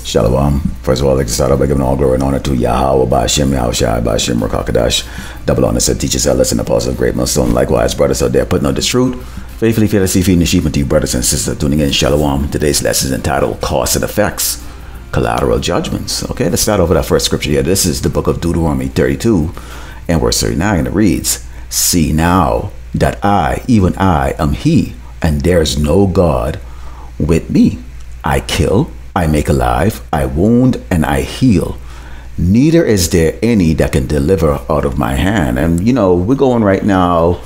Shalom. First of all, I'd like to start off by giving all glory and honor to Yahweh, Ba'ashem, Yahushai, Ba'ashem, Rakakadash. Double honor said, teachers, elders, and apostles of great millstone. Likewise, brothers out there putting on this truth. Faithfully, fearlessly feeding the sheep unto you, brothers and sisters, tuning in. Shalom. Today's lesson is entitled Cause and Effects, Collateral Judgments. Okay, let's start off with our first scripture here. This is the book of Deuteronomy 32 and verse 39. It reads, "See now that I, even I, am he, and there's no God with me. I kill, I make alive, I wound, and I heal. Neither is there any that can deliver out of my hand." And you know, we're going right now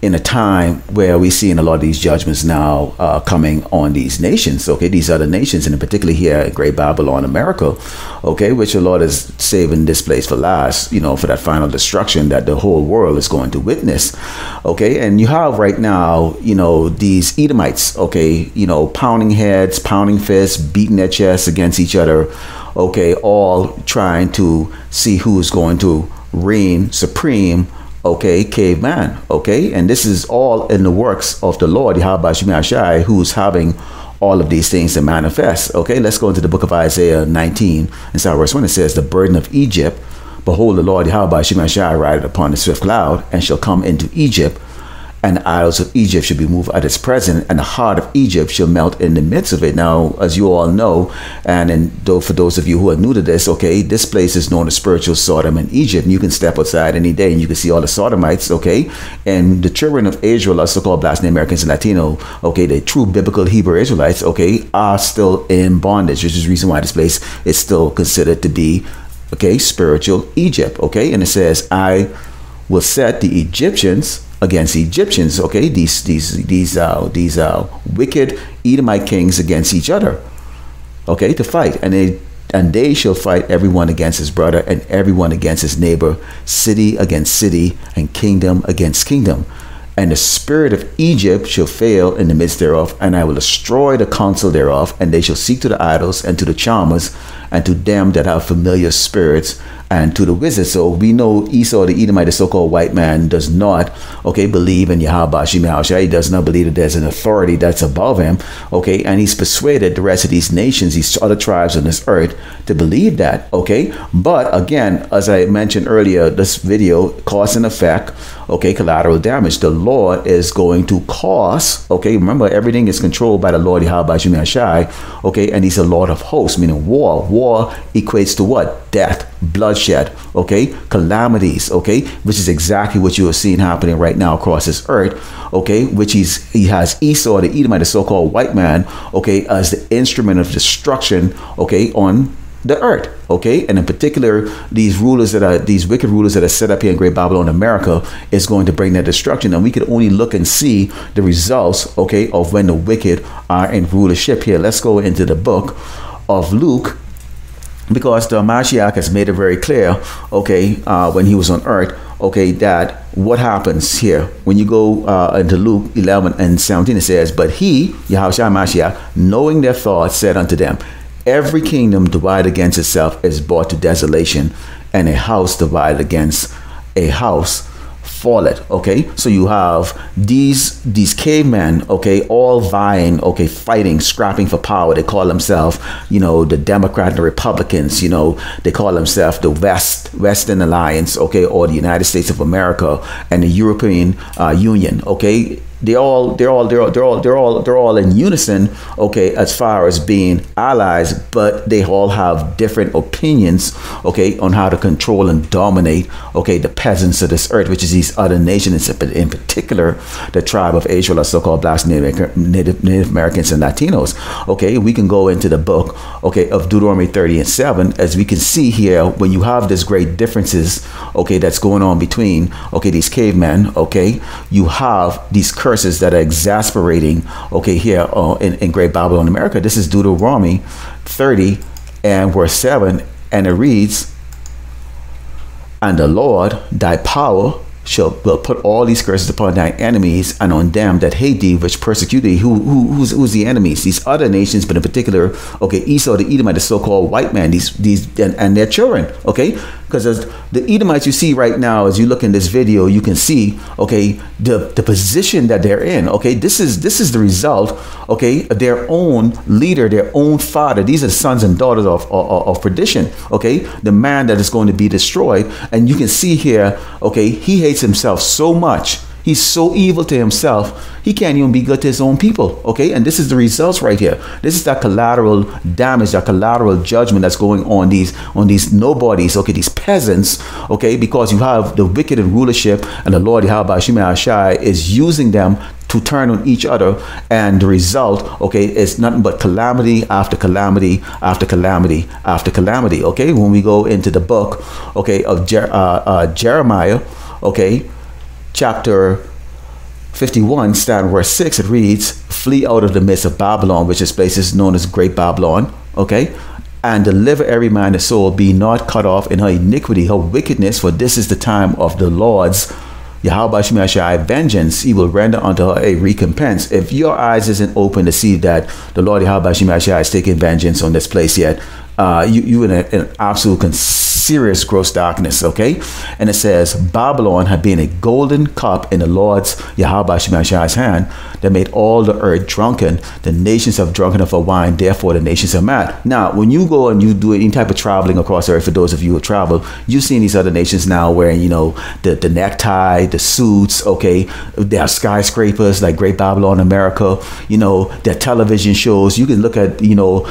in a time where we're seeing a lot of these judgments now coming on these nations, okay, these other nations, and in particular here in Great Babylon, America, okay, which the Lord is saving this place for last, you know, for that final destruction that the whole world is going to witness, okay. And you have right now, you know, these Edomites, okay, you know, pounding heads, pounding fists, beating their chests against each other, okay, all trying to see who is going to reign supreme, okay, caveman, okay. And this is all in the works of the Lord, Yahweh Shai, who's having all of these things to manifest, okay. Let's go into the book of Isaiah 19 and start verse 1. It says, "The burden of Egypt, behold, the Lord Yahweh Shai rideth upon the swift cloud, and shall come into Egypt, and the isles of Egypt shall be moved at its presence, and the heart of Egypt shall melt in the midst of it." Now, as you all know, and for those of you who are new to this, okay, this place is known as spiritual Sodom in Egypt. And you can step outside any day and you can see all the Sodomites, okay? And the children of Israel, are so-called Black Americans and Latino, okay, the true biblical Hebrew Israelites, okay, are still in bondage, which is the reason why this place is still considered to be, okay, spiritual Egypt, okay? And it says, "I will set the Egyptians against the Egyptians," okay, these wicked Edomite kings against each other, okay, to fight, and they shall fight everyone against his brother, and everyone against his neighbor, city against city, and kingdom against kingdom. And the spirit of Egypt shall fail in the midst thereof, and I will destroy the counsel thereof, and they shall seek to the idols and to the charmers, and to them that have familiar spirits, and to the wizards. So we know Esau, the Edomite, the so-called white man, does not, okay, believe in Yahweh Shai. He does not believe that there's an authority that's above him, okay, and he's persuaded the rest of these nations, these other tribes on this earth, to believe that, okay. But again, as I mentioned earlier, this video, cause and effect, okay, collateral damage. The Lord is going to cause, okay, remember, everything is controlled by the Lord Yahweh Shai, okay, and he's a Lord of hosts, meaning war. War equates to what? Death, bloodshed, okay, calamities, okay, which is exactly what you are seeing happening right now across this earth, okay, which he has Esau, the Edomite, the so-called white man, okay, as the instrument of destruction, okay, on the earth, okay. And in particular, these wicked rulers that are set up here in Great Babylon, America, is going to bring that destruction. And we can only look and see the results, okay, of when the wicked are in rulership here. Let's go into the book of Luke, because the Mashiach has made it very clear, okay, when he was on earth, okay, that what happens here when you go into Luke 11 and 17, it says, "But he, Yahushua Mashiach, knowing their thoughts, said unto them, Every kingdom divided against itself is brought to desolation, and a house divided against a house falleth." Okay, so you have these cavemen, okay, all vying, okay, fighting, scrapping for power. They call themselves, you know, the Democrat and the Republicans, you know, they call themselves the Western Alliance, okay, or the United States of America and the European Union, okay. They're all in unison, okay, as far as being allies, but they all have different opinions, okay, on how to control and dominate, okay, the peasants of this earth, which is these other nations, in particular the tribe of Israel, or so-called Black Native Americans and Latinos. Okay, we can go into the book, okay, of Deuteronomy 30 and 7, as we can see here, when you have this great differences, okay, that's going on between, okay, these cavemen, okay, you have these curses that are exasperating, okay, here in Great Babylon, America. This is Deuteronomy 30 and verse 7, and it reads, "And the Lord thy power will put all these curses upon thy enemies, and on them that hate thee, which persecute thee." Who's the enemies? These other nations, but in particular, okay, Esau, the Edomite, the so-called white man, these and their children, okay. Because the Edomites you see right now, as you look in this video, you can see, okay, the position that they're in. Okay, this is the result, okay, of their own leader, their own father. These are the sons and daughters of perdition. Okay, the man that is going to be destroyed. And you can see here, okay, he hates himself so much. He's so evil to himself, he can't even be good to his own people. Okay, and this is the results right here. This is that collateral damage, that collateral judgment that's going on these nobodies, okay, these peasants, okay, because you have the wicked in rulership, and the Lord Yahweh Shemai Ashai is using them to turn on each other, and the result, okay, is nothing but calamity after calamity after calamity after calamity. Okay, when we go into the book, okay, of Jeremiah, okay, chapter 51, starting verse 6, it reads, "Flee out of the midst of Babylon," which is places known as Great Babylon, okay, "and deliver every man his soul, be not cut off in her iniquity, her wickedness, for this is the time of the Lord's Yahweh Shemai vengeance. He will render unto her a recompense." If your eyes isn't open to see that the Lord Yahweh Shemai is taking vengeance on this place yet, you in an absolute serious gross darkness. Okay, and it says, "Babylon had been a golden cup in the Lord's Yahweh Shemai's hand that made all the earth drunken. The nations have drunken of her wine, therefore the nations are mad." Now, when you go and you do any type of traveling across the earth, for those of you who travel, you see these other nations now wearing, you know, the necktie, the suits. Okay, they have skyscrapers like Great Babylon, America. You know, their television shows. You can look at, you know,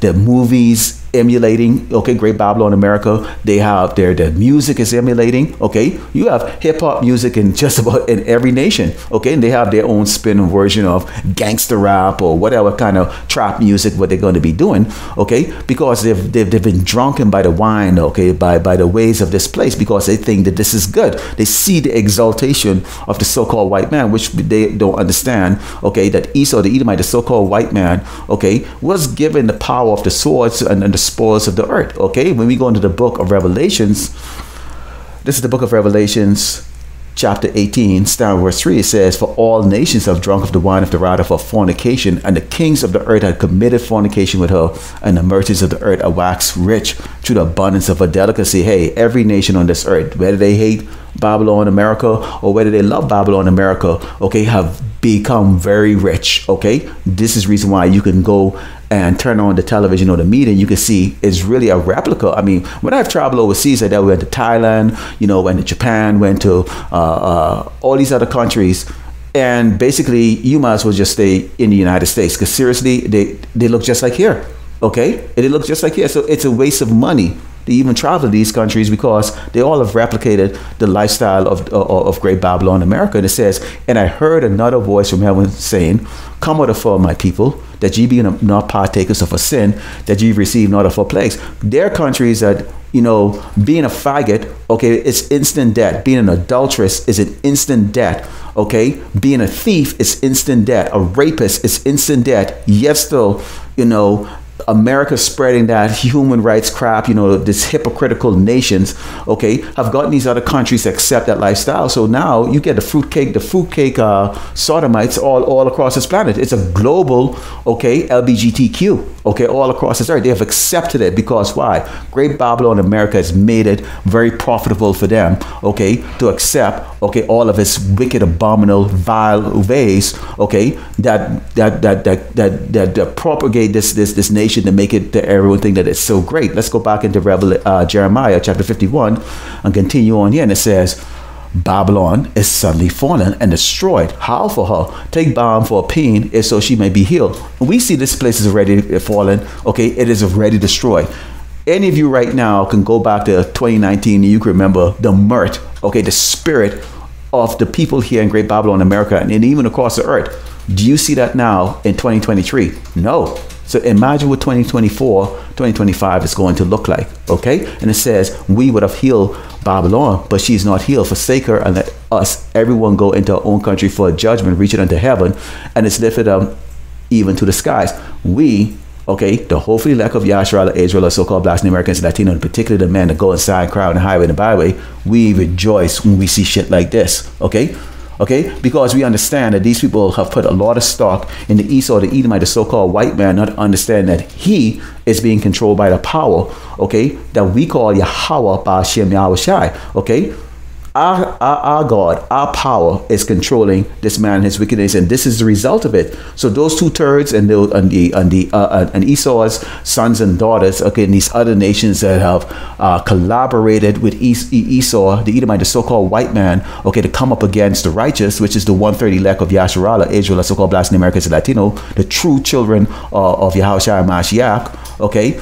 their movies emulating, okay, Great Babylon, America. They have their music is emulating. Okay, you have hip-hop music in just about in every nation. Okay, and they have their own spin version of gangster rap or whatever kind of trap music what they're going to be doing. Okay, because they've been drunken by the wine, okay, by the ways of this place, because they think that this is good. They see the exaltation of the so-called white man, which they don't understand. Okay, that Esau the Edomite, the so-called white man, okay, was given the power of the swords and the spoils of the earth. Okay, when we go into the book of Revelations, this is the book of Revelations, chapter 18, starting verse 3. It says, "For all nations have drunk of the wine of the wrath of her fornication, and the kings of the earth had committed fornication with her, and the merchants of the earth are waxed rich through the abundance of her delicacy." Hey, every nation on this earth, whether they hate Babylon, America, or whether they love Babylon, America, okay, have become very rich. Okay, this is the reason why you can go and turn on the television or the media, you can see it's really a replica. I mean, when I've traveled overseas, like that, we went to Thailand, you know, went to Japan, went to all these other countries, and basically you might as well just stay in the United States, because seriously, they look just like here. Okay, and they look just like here. So it's a waste of money to even travel to these countries, because they all have replicated the lifestyle of Great Babylon, America. And it says, "And I heard another voice from heaven saying, Come out of her, my people, that ye be not partakers of a sin, that ye receive not of her plagues." There are countries that, you know, being a faggot, okay, it's instant death. Being an adulteress is an instant death. Okay, being a thief is instant death. A rapist is instant death. Yet still, you know, America spreading that human rights crap, you know, this hypocritical nations, okay, have gotten these other countries to accept that lifestyle. So now you get the fruitcake sodomites all across this planet. It's a global, okay, LGBTQ, okay, all across this earth. They have accepted it because why? Great Babylon, America has made it very profitable for them, okay, to accept, okay, all of its wicked, abominable, vile ways, okay, that propagate this nation to make it to everyone think that it's so great. Let's go back into Jeremiah chapter 51 and continue on here. And it says, "Babylon is suddenly fallen and destroyed. Howl for her, take balm for her pain, if so she may be healed." And we see this place is already fallen. Okay, it is already destroyed. Any of you right now can go back to 2019 and you can remember the mirth, okay, the spirit of the people here in Great Babylon, America, and even across the earth. Do you see that now in 2023? No. So imagine what 2024, 2025 is going to look like, okay? And it says, "We would have healed Babylon, but she's not healed. Forsake her and let us, everyone, go into our own country for a judgment, reach it unto heaven, and it's lifted up even to the skies." We, okay, the hopefully elect of Yahshua, Israel, or so-called Black Americans, Latino, in particular the men that go inside, crowd, and highway and byway, we rejoice when we see shit like this, okay? Okay, because we understand that these people have put a lot of stock in the Esau, the Edomite, the so-called white man, not understand that he is being controlled by the power, okay, that we call Yahweh Ba'ashem Yahweh Shai. Okay, our God, our power is controlling this man and his wickedness, and this is the result of it. So those 2/3 and Esau's sons and daughters, okay, and these other nations that have collaborated with Esau, the Edomite, the so-called white man, okay, to come up against the righteous, which is the 1/3 elect of Yasharala, Israel, so-called Blacks and Americans and Latino, the true children of Yahushua Mashiach, okay.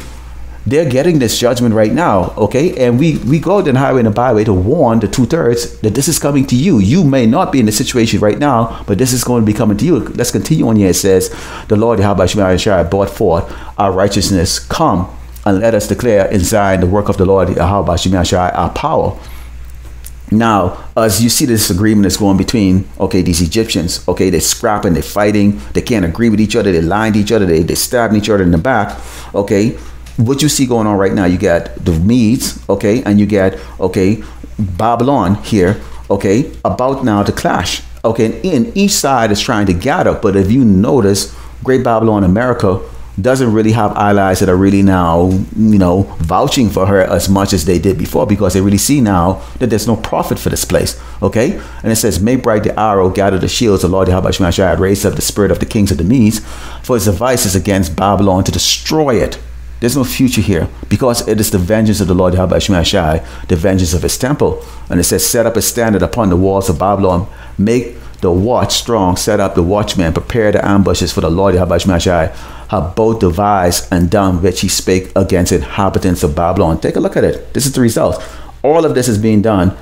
They're getting this judgment right now, okay? And we go out in the highway and the byway to warn the 2/3 that this is coming to you. You may not be in the situation right now, but this is going to be coming to you. Let's continue on here. It says, the Lord Yahweh Shai brought forth our righteousness. Come and let us declare in Zion the work of the Lord Yahweh Shai, our power. Now, as you see this agreement is going between, okay, these Egyptians, okay, they're scrapping, they're fighting, they can't agree with each other, they're lying to each other, they're stabbing each other in the back, okay? What you see going on right now, you got the Medes, okay, and you got, okay, Babylon here, okay, about now to clash, okay, and in each side is trying to gather. But if you notice, Great Babylon America doesn't really have allies that are really now, you know, vouching for her as much as they did before, because they really see now that there's no profit for this place, okay. And it says, make bright the arrow, gather the shields, the Lord Yahweh Shai raised up the spirit of the kings of the Medes, for his devices against Babylon to destroy it. There's no future here, because it is the vengeance of the Lord Yahweh Shai, the vengeance of his temple. And it says, set up a standard upon the walls of Babylon, make the watch strong, set up the watchmen, prepare the ambushes, for the Lord Yahweh Shai have both devised and done which he spake against inhabitants of Babylon. Take a look at it. This is the result. All of this is being done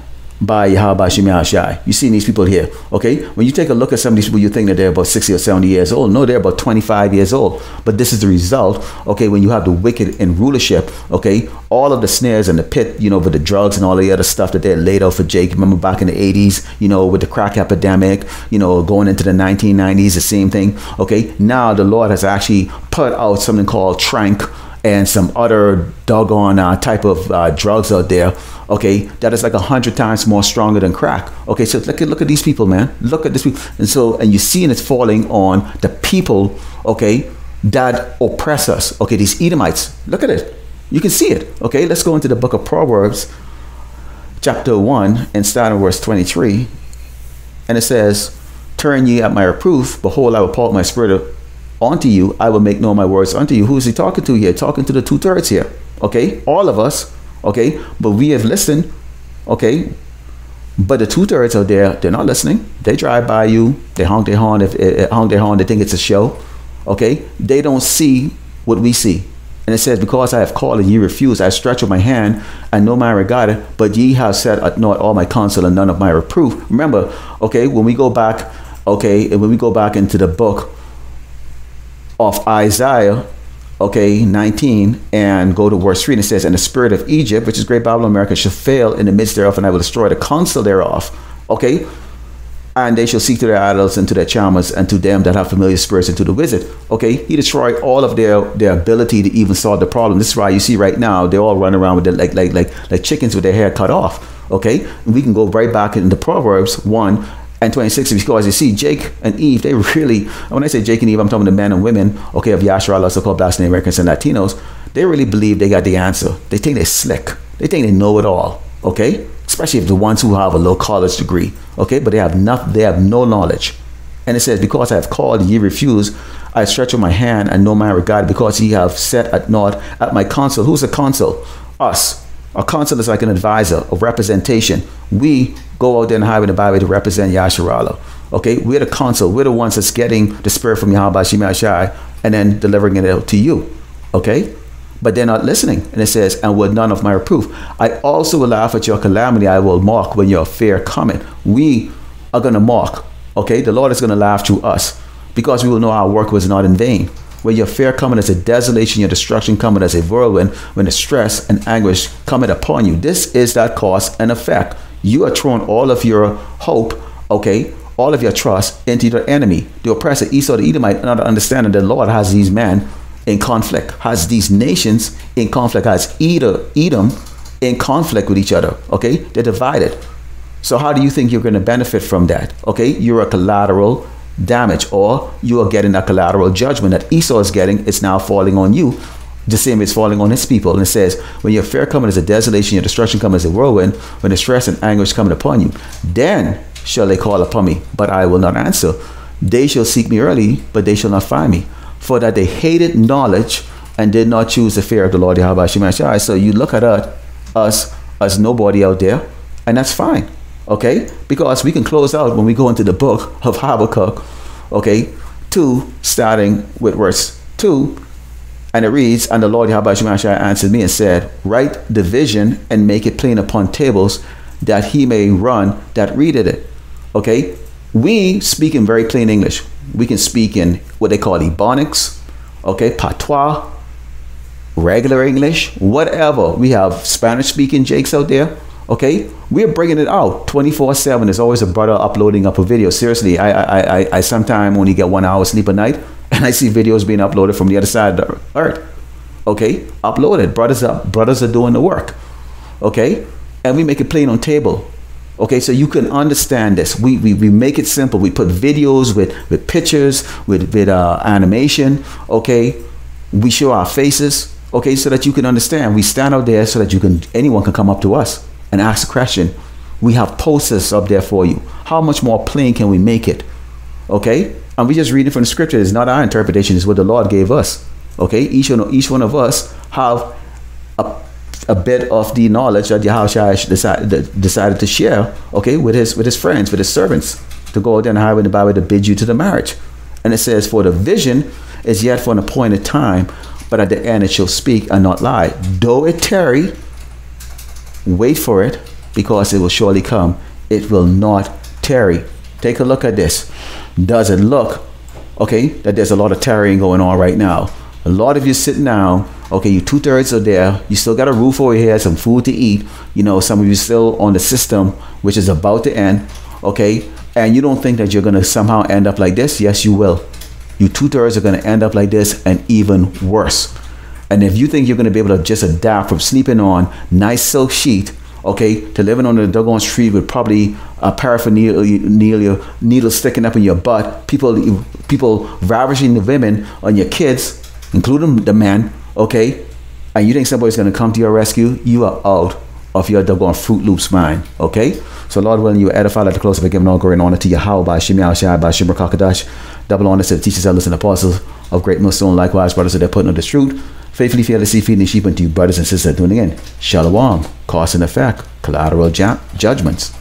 by Yahweh Shai. You see these people here, okay? When you take a look at some of these people, you think that they're about 60 or 70 years old. No, they're about 25 years old. But this is the result, okay, when you have the wicked in rulership, okay? All of the snares and the pit, you know, with the drugs and all the other stuff that they laid out for Jake. Remember back in the 80s, you know, with the crack epidemic, you know, going into the 1990s, the same thing, okay? Now the Lord has actually put out something called Trank and some other doggone type of drugs out there, okay, that is like 100 times more stronger than crack. Okay, so look at these people, man. Look at this people. And you see, and it's falling on the people, okay, that oppress us. Okay, these Edomites. Look at it. You can see it. Okay, let's go into the book of Proverbs, chapter 1, and start in verse 23. And it says, turn ye at my reproof, behold, I will pour out my spirit unto you, I will make known my words unto you. Who is he talking to here? Talking to the 2/3 here, okay, all of us, okay, but we have listened, okay, but the 2/3 out there, they're not listening. They drive by you, they honk their horn, they think it's a show, okay, they don't see what we see. And it says, because I have called and ye refuse, I stretch out my hand and no man regarded, but ye have said at naught all my counsel and none of my reproof. Remember, okay, when we go back, okay, and when we go back into the book of Isaiah, okay, 19, and go to verse 3, and it says, and the spirit of Egypt, which is Great Babylon America, shall fail in the midst thereof, and I will destroy the counsel thereof, okay, and they shall seek to their idols and to their charmers and to them that have familiar spirits and to the wizard. Okay, he destroyed all of their ability to even solve the problem. This is why you see right now they're all running around with their, like chickens with their hair cut off. Okay, and we can go right back into Proverbs 1 and 26, because you see Jake and Eve, they really, when I say Jake and Eve, I'm talking the men and women, okay, of Yasharala, also called Blacks and Americans and Latinos. They really believe they got the answer. They think they're slick. They think they know it all, okay? Especially if the ones who have a low college degree, okay? But they have no knowledge. And it says, because I have called and ye refuse, I stretch out my hand and no man regard, because ye have set at naught at my counsel. Who's a counsel? Us. A counsel is like an advisor, a representation. We go out there and highway the byway to represent Yasharala. Okay, we're the counsel. We're the ones that's getting the spirit from Yahweh Shai and then delivering it out to you. Okay, but they're not listening. And it says, and with none of my reproof, I also will laugh at your calamity. I will mock when your fear cometh. We are going to mock. Okay, the Lord is going to laugh through us, because we will know our work was not in vain. When your fear cometh as a desolation, your destruction cometh as a whirlwind, when the stress and anguish cometh upon you. This is that cause and effect. You are throwing all of your hope, okay, all of your trust into the enemy, the oppressor, Esau, the Edomite, not understanding the Lord has these men in conflict, has these nations in conflict, has Edom in conflict with each other, okay? They're divided. So how do you think you're going to benefit from that? Okay, you're a collateral damage, or you are getting a collateral judgment that Esau is getting. It's now falling on you, the same as falling on his people. And it says, when your fear cometh as a desolation, your destruction cometh as a whirlwind, when distress and anguish coming upon you, then shall they call upon me, but I will not answer. They shall seek me early, but they shall not find me. For that they hated knowledge and did not choose the fear of the Lord Yahweh Shemashai. So you look at us as nobody out there, and that's fine. Okay? Because we can close out when we go into the book of Habakkuk, okay, 2, starting with verse 2. And it reads, and the Lord Yahweh Shemashai answered me and said, write the vision and make it plain upon tables, that he may run that readeth it. Okay? We speak in very plain English. We can speak in what they call Ebonics, okay, patois, regular English, whatever. We have Spanish-speaking Jakes out there, okay? We're bringing it out 24/7. There's always a brother uploading up a video. Seriously, I sometimes only get 1 hour sleep a night, and I see videos being uploaded from the other side of the earth, okay? Uploaded. Brothers are doing the work, okay? And we make it plain on table. Okay, so you can understand this. We make it simple. We put videos with pictures, with animation. Okay, we show our faces. Okay, so that you can understand. We stand out there so that anyone can come up to us and ask a question. We have posters up there for you. How much more plain can we make it? Okay, and we just read it from the scripture. It's not our interpretation. It's what the Lord gave us. Okay, each one of us have a bit of the knowledge that Yahushua decided to share, okay, with his friends, with his servants, to go out there and highway the Bible to bid you to the marriage. And it says, for the vision is yet for an appointed time, but at the end it shall speak and not lie. Though it tarry, wait for it, because it will surely come. It will not tarry. Take a look at this. Does it look, okay, that there's a lot of tarrying going on right now? A lot of you sitting down, okay, you 2/3 are there, you still got a roof over here, some food to eat, you know, some of you still on the system, which is about to end, okay, and you don't think that you're going to somehow end up like this. Yes, you will. You 2/3 are going to end up like this, and even worse. And if you think you're going to be able to just adapt from sleeping on nice silk sheet, okay, to living on the doggone street with probably a paraphernalia, needles sticking up in your butt, people ravishing the women on your kids, including the men, okay, and you think somebody's going to come to your rescue, you are out of your doggone Fruit Loops mind, okay? So Lord willing, you are edified at the close of it, giving all glory and honor to Yahweh by Shemiah Shai by Shimmer Kakadash, double honor to the teachers, elders, and apostles of Great Millstone, likewise brothers that are putting on this truth, faithfully fearlessly feeding the sheep unto you brothers and sisters doing again. Shalom, cause and effect, collateral judgments.